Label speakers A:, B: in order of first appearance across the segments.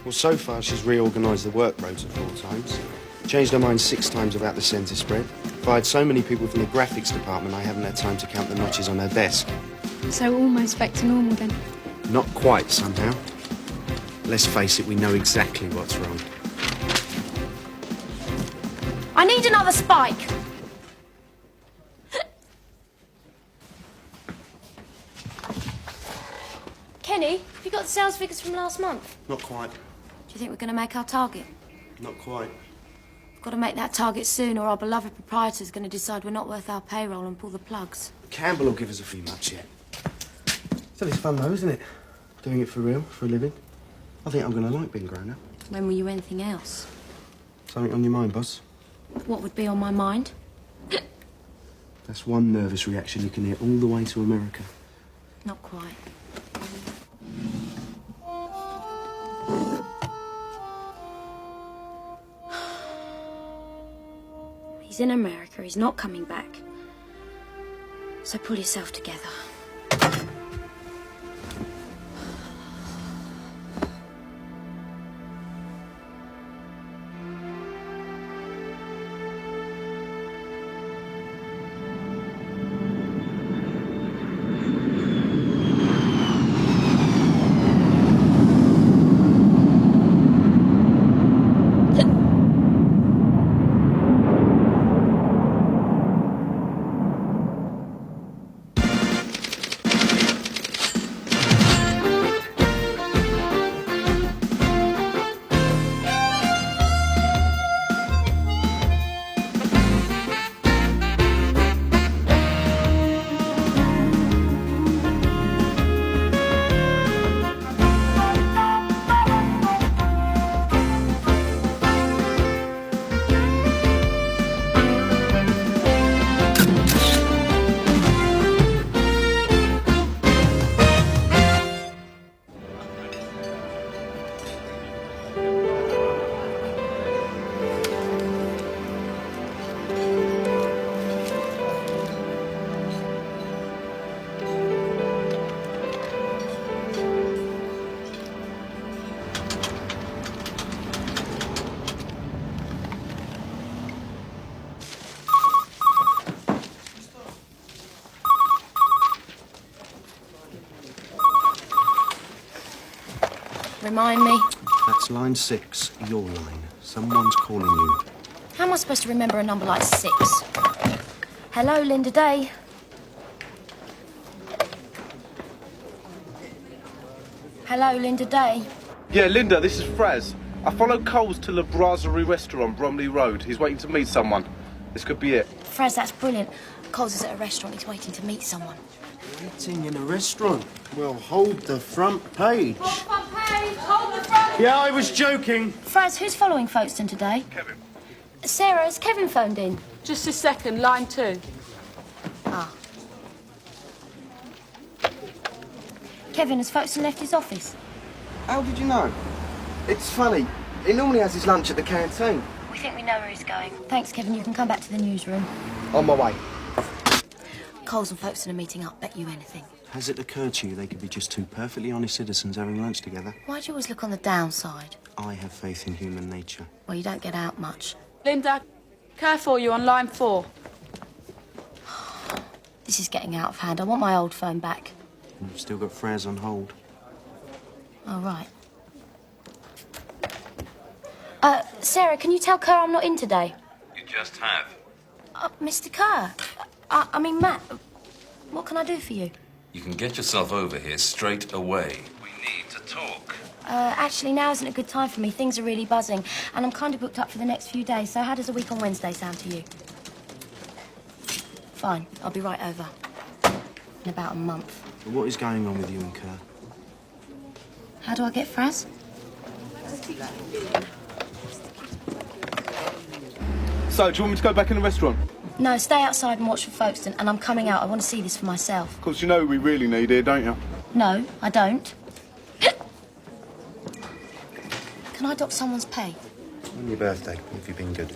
A: Well, so far she's reorganised the work rota 4 times, changed her mind 6 times about the centre spread, fired so many people from the graphics department I haven't had time to count the notches on her desk.
B: So almost back to normal then?
A: Not quite, somehow. Let's face it, we know exactly what's wrong.
C: I need another spike. Kenny, have you got the sales figures from last month?
A: Not quite.
C: Do you think we're going to make our target?
A: Not quite.
C: We've got to make that target soon, or our beloved proprietor's going to decide we're not worth our payroll and pull the plugs.
A: Campbell will give us a few months yet. Still, it's fun though, isn't it? Doing it for real, for a living. I think I'm going to like being grown up.
C: When were you anything else?
A: Something on your mind, boss?
C: What would be on my mind?
A: That's one nervous reaction you can hear all the way to America.
C: Not quite. He's in America. He's not coming back. So pull yourself together. Remind me.
A: That's line 6, your line. Someone's calling you.
C: How am I supposed to remember a number like 6? Hello, Linda Day. Hello, Linda Day.
D: Yeah, Linda, this is Fraz. I followed Coles to La Brasserie restaurant, Bromley Road. He's waiting to meet someone. This could be it.
C: Fraz, that's brilliant. Coles is at a restaurant. He's waiting to meet someone.
A: Waiting in a restaurant? Well, hold the front page.
C: Front page, hold the front.
A: Yeah, I was joking.
C: Fraz, who's following Folkestone today?
D: Kevin.
C: Sarah, has Kevin phoned in?
E: Just a second, line 2.
C: Ah. Kevin, has Folkestone left his office?
A: How did you know? It's funny. He normally has his lunch at the canteen.
C: We think we know where he's going. Thanks, Kevin. You can come back to the newsroom.
A: On my way.
C: Coles and Folkestone are meeting up. Bet you anything.
A: Has it occurred to you they could be just two perfectly honest citizens having lunch together?
C: Why do you always look on the downside?
A: I have faith in human nature.
C: Well, you don't get out much.
E: Linda, care for you on line 4.
C: This is getting out of hand. I want my old phone back.
A: You've still got Fraz on hold.
C: Oh, right. Sarah, can you tell Kerr I'm not in today?
F: You just have.
C: Mr. Kerr. I mean, Matt. What can I do for you?
F: You can get yourself over here straight away. We need to talk.
C: Actually, now isn't a good time for me. Things are really buzzing, and I'm kind of booked up for the next few days, so how does a week on Wednesday sound to you? Fine, I'll be right over. In about a month.
A: What is going on with you and Kerr?
C: How do I get Fraz?
D: So, do you want me to go back in the restaurant?
C: No, stay outside and watch for Folkestone, and I'm coming out. I want to see this for myself.
D: Of course, you know we really need here, don't you?
C: No, I don't. Can I dock someone's pay?
A: On your birthday, if you've been good.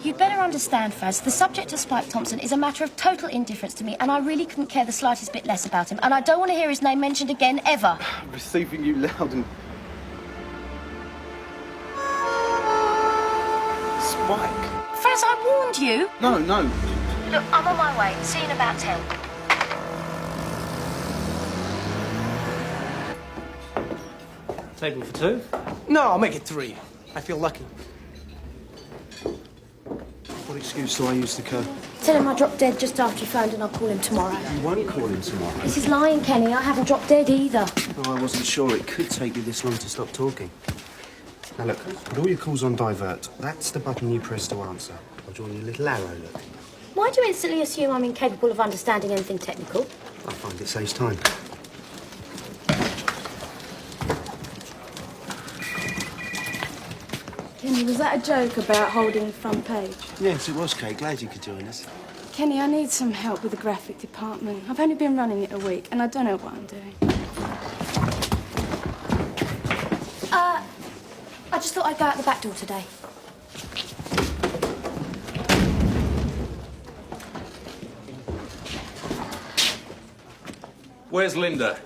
C: You'd better understand, Fraz, the subject of Spike Thompson is a matter of total indifference to me, and I really couldn't care the slightest bit less about him, and I don't want to hear his name mentioned again, ever.
D: I'm receiving you loud and... Mike.
C: Faz, I warned you.
D: No.
C: Look, I'm on my way. See you in about 10.
G: Table for two?
H: No, I'll make it 3. I feel lucky.
A: What excuse do I use to Kerr?
C: Tell him I dropped dead just after you phoned and I'll call him tomorrow.
A: You won't call him tomorrow.
C: This is lying, Kenny. I haven't dropped dead either.
A: Oh, I wasn't sure it could take you this long to stop talking. Now look, put all your calls on divert. That's the button you press to answer. I'll draw you a little arrow, look.
C: Why do you instantly assume I'm incapable of understanding anything technical?
A: I find it saves time.
B: Kenny, was that a joke about holding the front page?
A: Yes, it was, Kate. Glad you could join us.
B: Kenny, I need some help with the graphic department. I've only been running it a week and I don't know what I'm doing.
C: I just thought I'd go out the back door today.
F: Where's Linda?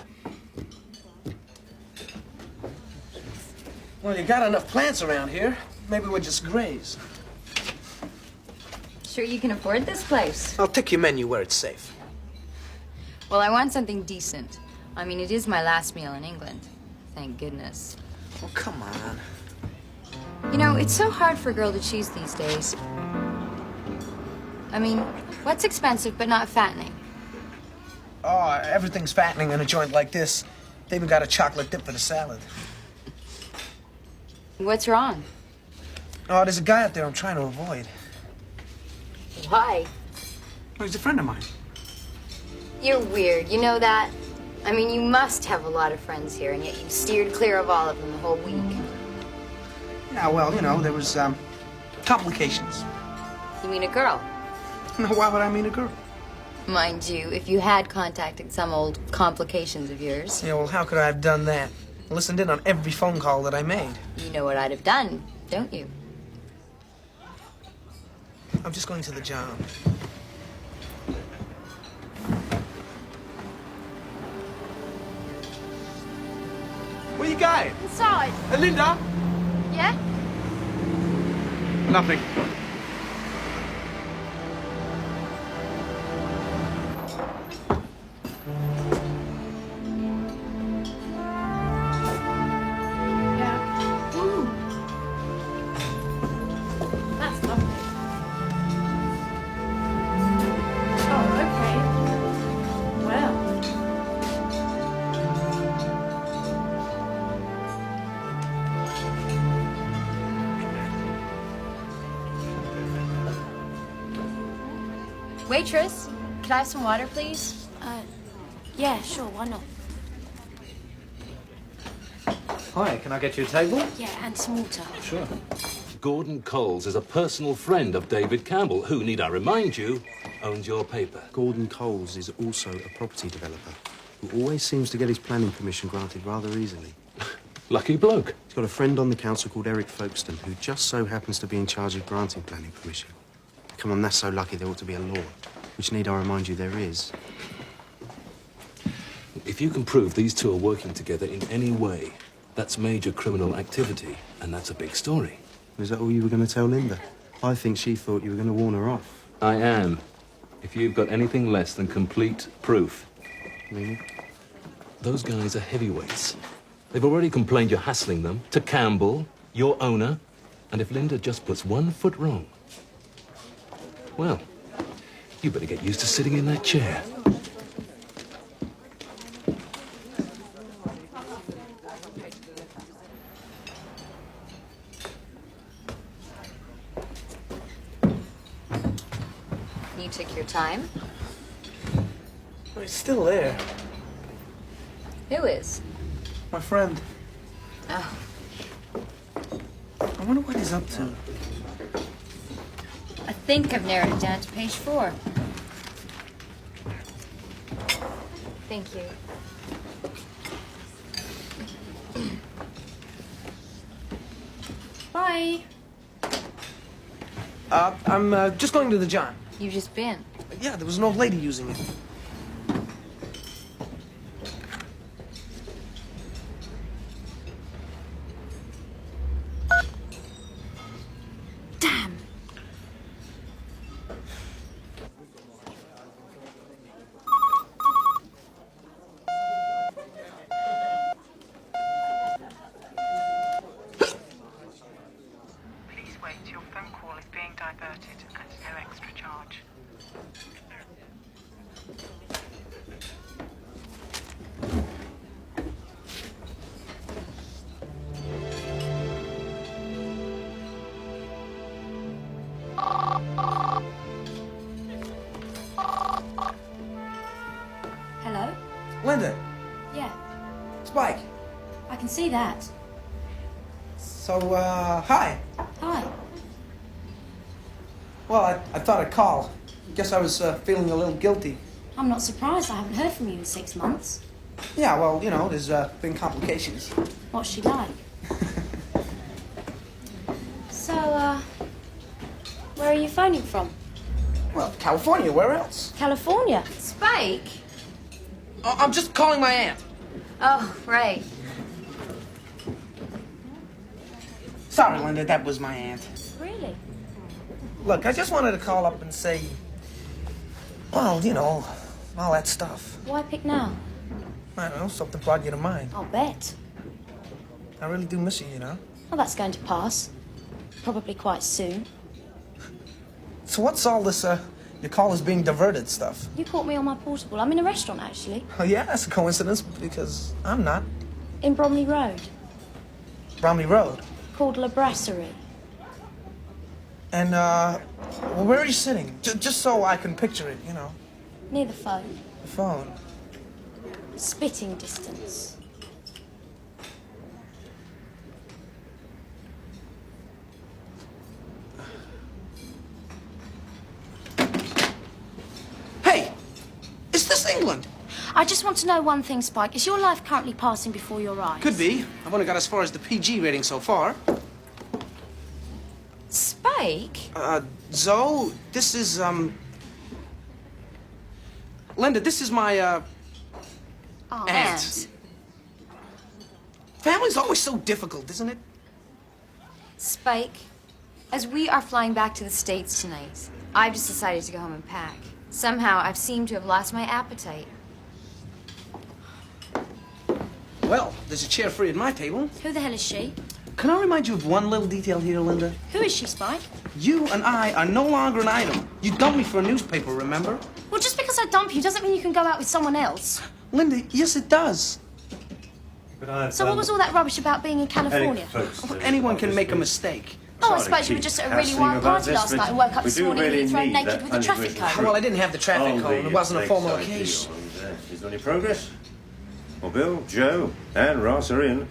H: Well, you got enough plants around here. Maybe we'll just graze.
I: Sure you can afford this place?
H: I'll tick your menu where it's safe.
I: Well, I want something decent. I mean, it is my last meal in England. Thank goodness.
H: Oh, come on.
I: You know, it's so hard for a girl to choose these days. I mean, what's expensive but not fattening?
H: Oh, everything's fattening in a joint like this. They even got a chocolate dip for the salad.
I: What's wrong?
H: Oh, there's a guy out there I'm trying to avoid.
I: Why?
H: Oh, he's a friend of mine.
I: You're weird, you know that? I mean, you must have a lot of friends here, and yet you steered clear of all of them the whole week.
H: Yeah, well, you know, there was, complications.
I: You mean a girl?
H: No, why would I mean a girl?
I: Mind you, if you had contacted some old complications of yours,
H: Yeah, well, how could I have done that? I listened in on every phone call that I made.
I: you know what I'd have done, don't you?
H: I'm just going to the job. Where you going?
E: Inside.
H: Linda?
E: Yeah?
D: Nothing.
B: Yeah. Ooh. That's lovely. Oh, okay. Well.
I: Waitress, could I have some water, please?
C: Yeah, sure, why not?
G: Hi, can I get you a table?
C: Yeah, and some water.
G: Sure.
F: Gordon Coles is a personal friend of David Campbell, who, need I remind you, owns your paper.
A: Gordon Coles is also a property developer who always seems to get his planning permission granted rather easily.
F: Lucky bloke.
A: He's got a friend on the council called Eric Folkestone who just so happens to be in charge of granting planning permission. Come on, that's so lucky there ought to be a law, which need I remind you there is.
F: If you can prove these two are working together in any way, that's major criminal activity, and that's a big story.
A: Is that all you were going to tell Linda? I think she thought you were going to warn her off.
F: I am. If you've got anything less than complete proof.
A: Really?
F: Those guys are heavyweights. They've already complained you're hassling them, to Campbell, your owner, and if Linda just puts one foot wrong, well, you better get used to sitting in that chair.
I: You took your time.
H: Oh, he's still there.
I: Who is?
H: My friend.
I: Oh,
H: I wonder what he's up to.
I: I think I've narrowed it down to page 4. Thank you. Bye.
H: I'm just going to the John.
I: You've just been.
H: Yeah, there was an old lady using it.
C: Damn, see that.
H: So, hi.
C: Hi.
H: Well, I thought I'd call. Guess I was feeling a little guilty.
C: I'm not surprised. I haven't heard from you in 6 months.
H: Yeah, well, you know, there's been complications.
C: What's she like? So, where are you phoning from?
H: Well, California, where else?
C: California.
I: Spike?
H: I'm just calling my aunt.
I: Oh, right.
H: Sorry, Linda, that was my aunt.
C: Really?
H: Look, I just wanted to call up and say, well, you know, all that stuff.
C: Why pick now?
H: I don't know, something brought you to mind.
C: I'll bet.
H: I really do miss you, you know.
C: Well, that's going to pass. Probably quite soon.
H: So what's all this, your call is being diverted stuff?
C: You caught me on my portable. I'm in a restaurant, actually.
H: Oh, yeah, that's a coincidence, because I'm not.
C: In Bromley Road.
H: Bromley Road.
C: Called La Brasserie.
H: And, well, where are you sitting? Just so I can picture it, you know.
C: Near the phone.
H: The phone.
C: Spitting distance.
H: Hey! Is this England?
C: I just want to know one thing, Spike. Is your life currently passing before your eyes?
H: Could be. I've only got as far as the PG rating so far.
I: Spike?
H: Zoe, this is, Linda, this is my,
C: Oh,
H: aunt. Family's always so difficult, isn't it?
I: Spike, as we are flying back to the States tonight, I've just decided to go home and pack. Somehow, I've seemed to have lost my appetite.
H: Well, there's a chair free at my table.
C: Who the hell is she?
H: Can I remind you of one little detail here, Linda?
C: Who is she, Spike?
H: You and I are no longer an item. You dumped me for a newspaper, remember?
C: Well, just because I dump you doesn't mean you can go out with someone else.
H: Linda, yes, it does.
C: So what was all that rubbish about being in California?
H: Anyone can make a mistake.
C: Oh, I suppose you were just at a really wild party last night and woke up this morning and you thrown naked with a traffic cone.
H: Well, I didn't have the traffic cone. It wasn't a formal occasion.
J: Is there any progress? Well, Bill, Joe, and Ross are in.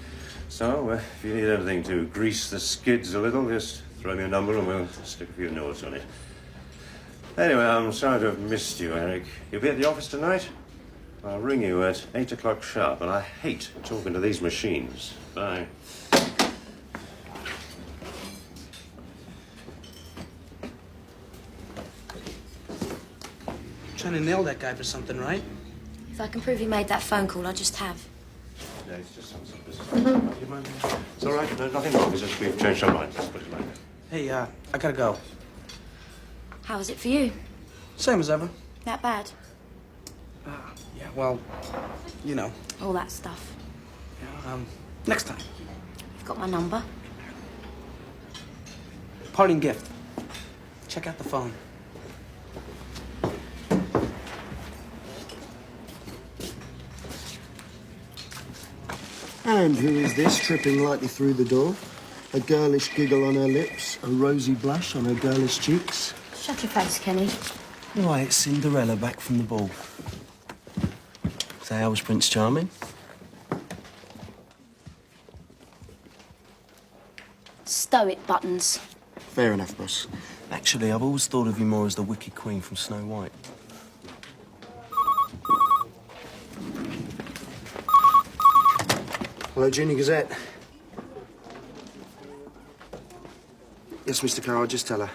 J: So, if you need anything to grease the skids a little, just throw me a number and we'll stick a few notes on it. Anyway, I'm sorry to have missed you, Eric. You'll be at the office tonight? I'll ring you at 8 o'clock sharp, and I hate talking to these machines. Bye.
H: Trying to nail that guy for something, right?
C: If I can prove you made that phone call, I just have.
J: No, it's just some business. Do you mind? It's all right. No, nothing wrong. It's just we've changed our minds. Let's put it like that.
H: Hey, I gotta go.
C: How was it for you?
H: Same as ever.
C: That bad?
H: Yeah, well, you know.
C: All that stuff.
H: Next time.
C: You've got my number.
H: Parting gift. Check out the phone.
A: And who is this tripping lightly through the door? A girlish giggle on her lips, a rosy blush on her girlish cheeks.
C: Shut your face, Kenny.
A: Why, it's Cinderella back from the ball. So how was Prince Charming?
C: Stow it, Buttons.
A: Fair enough, boss. Actually, I've always thought of you more as the Wicked Queen from Snow White. Hello, Junior Gazette. Yes, Mr. Carr, I'll just tell her.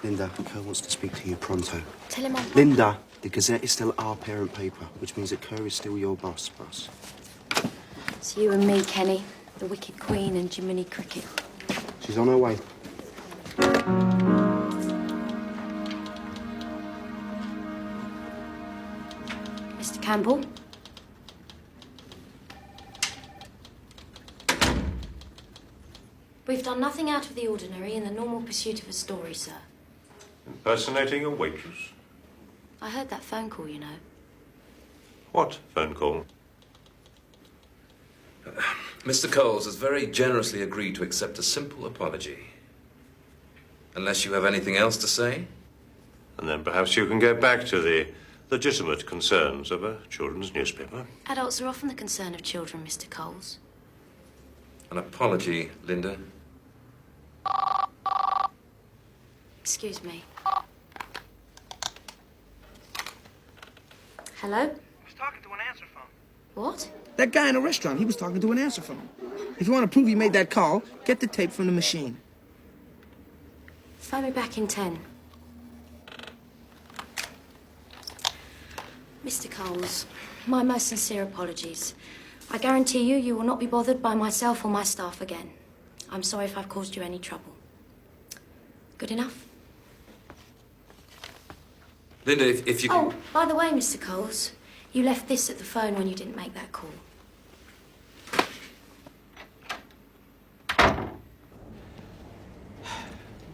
A: Linda, Kerr wants to speak to you pronto.
C: Tell him I'm...
A: Linda, the Gazette is still our parent paper, which means that Kerr is still your boss.
C: It's you and me, Kenny. The Wicked Queen and Jiminy Cricket.
A: She's on her way.
C: Mr. Campbell? We've done nothing out of the ordinary in the normal pursuit of a story, sir.
J: Impersonating a waitress?
C: I heard that phone call, you know.
J: What phone call?
F: Mr. Coles has very generously agreed to accept a simple apology. Unless you have anything else to say?
J: And then perhaps you can get back to the legitimate concerns of a children's newspaper.
C: Adults are often the concern of children, Mr. Coles.
F: An apology, Linda.
C: Excuse me. Hello?
H: I was talking to an answer phone.
C: What?
H: That guy in the restaurant, he was talking to an answer phone. If you want to prove you made that call, get the tape from the machine.
C: Phone me back in 10. Mr. Coles, my most sincere apologies. I guarantee you, you will not be bothered by myself or my staff again. I'm sorry if I've caused you any trouble. Good enough?
F: Linda, if you can...
C: Oh, by the way, Mr. Coles, you left this at the phone when you didn't make that call.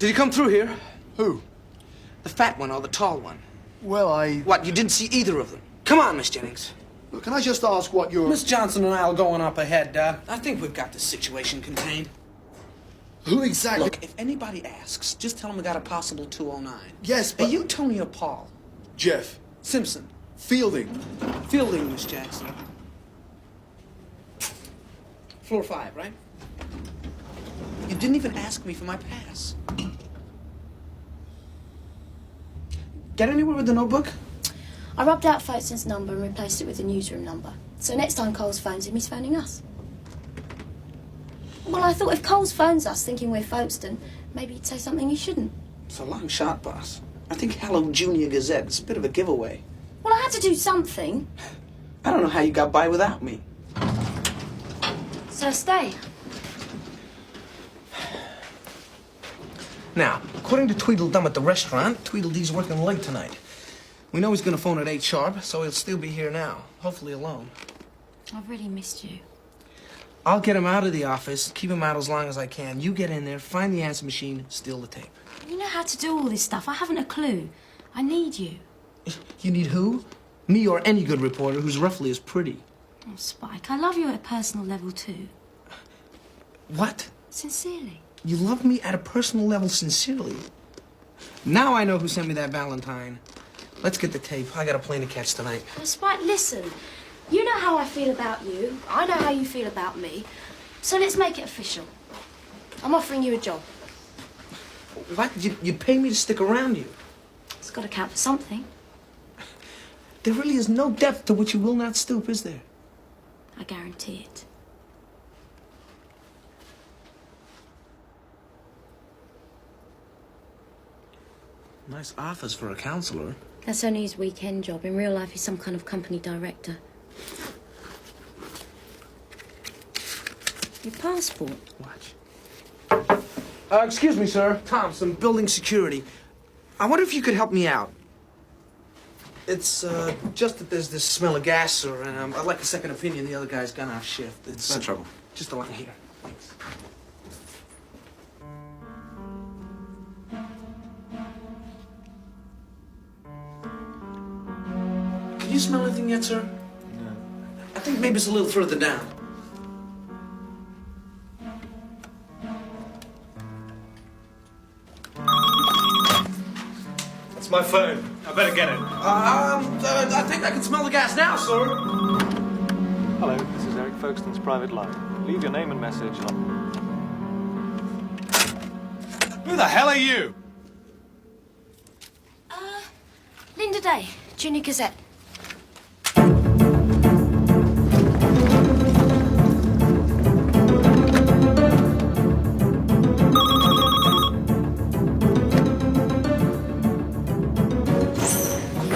H: Did he come through here?
K: Who?
H: The fat one or the tall one?
K: Well,
H: What, you didn't see either of them? Come on, Miss Jennings.
K: Look, can I just ask what your...
H: Miss Johnson and I are going up ahead, I think we've got this situation contained.
K: Who exactly...
H: Look, if anybody asks, just tell them we got a possible 209.
K: Yes, but...
H: Are you Tony or Paul?
K: Jeff.
H: Simpson.
K: Fielding.
H: Fielding, Miss Jackson. Floor 5, right? You didn't even ask me for my pass. Get anywhere with the notebook?
C: I rubbed out Folkeston's number and replaced it with the newsroom number. So next time Coles phones him, he's phoning us. Well, I thought if Coles phones us thinking we're Folkestone, maybe he'd say something he shouldn't.
H: It's a long shot, boss. I think Hello Junior Gazette is a bit of a giveaway.
C: Well, I had to do something.
H: I don't know how you got by without me.
C: So stay.
H: Now, according to Tweedledum at the restaurant, Tweedledee's working late tonight. We know he's gonna phone at 8 sharp, so he'll still be here now, hopefully alone.
C: I've really missed you.
H: I'll get him out of the office, keep him out as long as I can. You get in there, find the answer machine, steal the tape.
C: You know how to do all this stuff. I haven't a clue. I need you.
H: You need who? Me or any good reporter who's roughly as pretty.
C: Oh, Spike, I love you at a personal level too.
H: What?
C: Sincerely.
H: You love me at a personal level sincerely? Now I know who sent me that Valentine. Let's get the tape. I got a plane to catch tonight.
C: Oh, Spike, listen. You know how I feel about you. I know how you feel about me. So let's make it official. I'm offering you a job.
H: What? You'd pay me to stick around you?
C: It's got to count for something.
H: There really is no depth to which you will not stoop, is there?
C: I guarantee it.
H: Nice offers for a counselor.
C: That's only his weekend job. In real life, he's some kind of company director. Your passport.
H: Watch. Excuse me, sir. Thompson, building security. I wonder if you could help me out. It's, just that there's this smell of gas, sir, and I'd like a second opinion. The other guy's gone off shift. It's
J: No trouble.
H: Just along here. Thanks. Can you smell anything yet, sir? No. I think maybe it's a little further down.
G: That's my phone. I better get it.
H: I think I can smell the gas now, sir.
L: Hello, this is Eric Folkestone's private line. Leave your name and message on...
G: Who the hell are you?
C: Linda Day, Junior Gazette.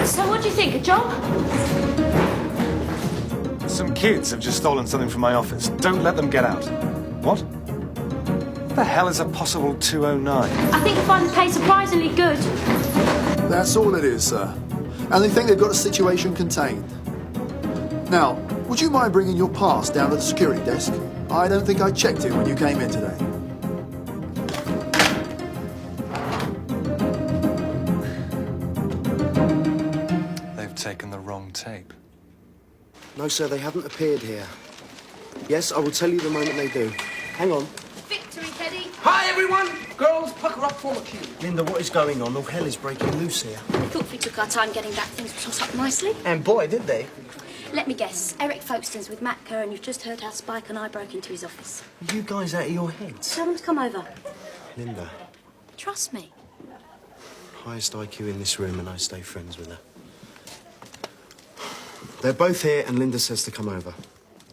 C: So what do you think, a job?
L: Some kids have just stolen something from my office. Don't let them get out. What? What the hell is a possible 209?
C: I think you'll find the pay surprisingly good.
K: That's all it is, sir. And they think they've got a situation contained. Now, would you mind bringing your pass down to the security desk? I don't think I checked it when you came in today.
L: They've taken the wrong tape.
A: No, sir, they haven't appeared here. Yes, I will tell you the moment they do. Hang on.
I: Victory, Teddy.
H: Hi, everyone. Girls, pucker up for a cue.
A: Linda, what is going on? All hell is breaking loose here.
C: I thought we took our time getting back, things would toss up nicely.
H: And boy, did they.
C: Let me guess. Eric Folkestone's with Matt Kerr, and you've just heard how Spike and I broke into his office.
A: Are you guys out of your heads?
C: Tell them to come over.
A: Linda,
C: Trust me.
A: highest IQ in this room and I stay friends with her. They're both here and Linda says to come over.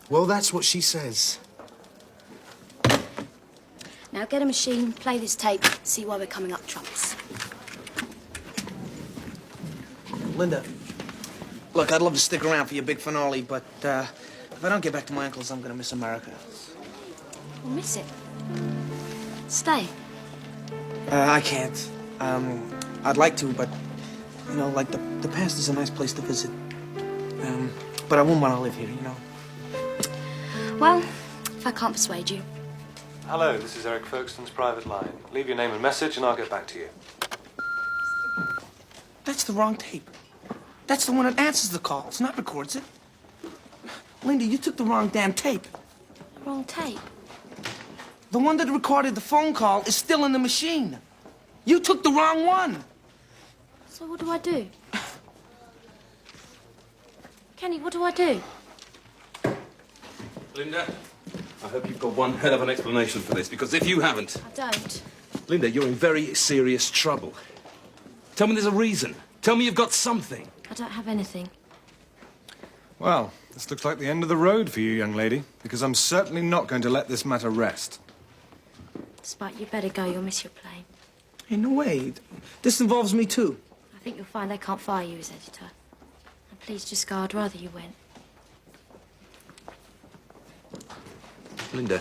A: Well, that's what she says.
C: Now get a machine, play this tape, see why we're coming up trumps.
H: Linda, look, I'd love to stick around for your big finale, but if I don't get back to my uncle's, I'm gonna miss America.
C: We'll miss it. Stay.
H: I can't. I'd like to, but, you know, like, the past is a nice place to visit. But I wouldn't want to live here, you know?
C: Well, if I can't persuade you.
L: Hello, this is Eric Folkestone's private line. Leave your name and message and I'll get back to you.
H: That's the wrong tape. That's the one that answers the calls, not records it. Linda, you took the wrong damn tape.
C: Wrong tape?
H: The one that recorded the phone call is still in the machine. You took the wrong one.
C: So what do I do? Kenny, what do I do?
F: Linda, I hope you've got one hell of an explanation for this, because if you haven't...
C: I don't.
F: Linda, you're in very serious trouble. Tell me there's a reason. Tell me you've got something.
C: I don't have anything.
L: Well, this looks like the end of the road for you, young lady, because I'm certainly not going to let this matter rest.
C: Spike, you better go. You'll miss your plane.
H: Hey, no way. This involves me, too.
C: I think you'll find they can't fire you as editor. And please just go. I'd rather you went.
F: Linda,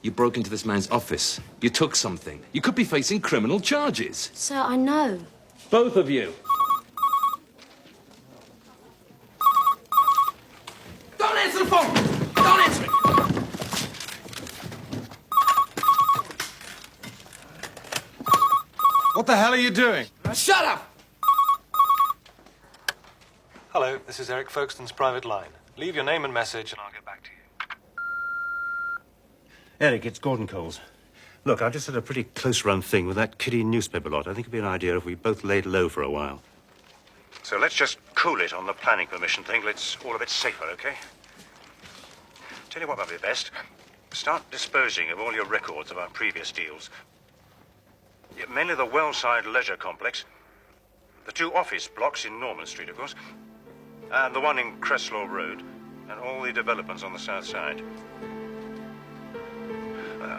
F: you broke into this man's office. You took something. You could be facing criminal charges.
C: Sir, I know.
F: Both of you.
H: Don't answer the phone! Don't answer it!
L: What the hell are you doing?
H: Shut up!
L: Hello, this is Eric Folkestone's private line. Leave your name and message and I'll get back to you.
J: Eric, it's Gordon Coles. Look, I've just had a pretty close-run thing with that kiddie newspaper lot. I think it'd be an idea if we both laid low for a while. So let's just cool it on the planning permission thing. Let's all a bit safer, okay? Tell you what might be best. Start disposing of all your records of our previous deals. Yeah, mainly the Wellside Leisure Complex, the 2 office blocks in Norman Street, of course, and the one in Cresslaw Road, and all the developments on the south side.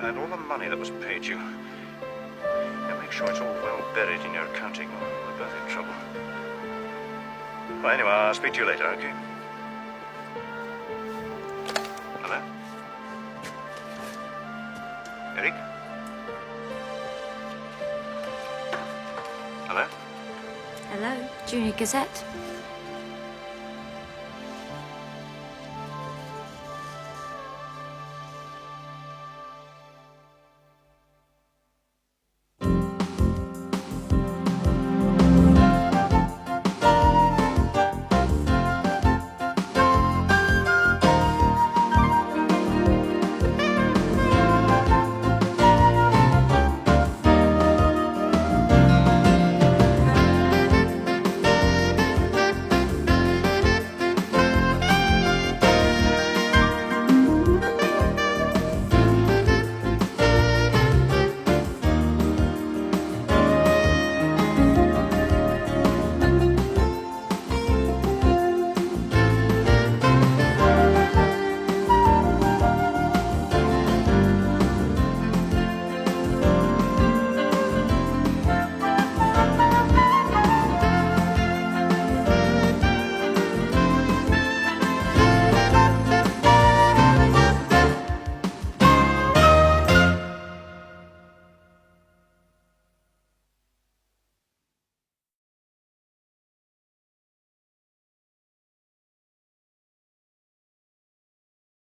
J: And all the money that was paid you. And make sure it's all well buried in your accounting, or we're both in trouble. Well, anyway, I'll speak to you later, okay? Hello? Eric?
C: Hello? Junior Gazette.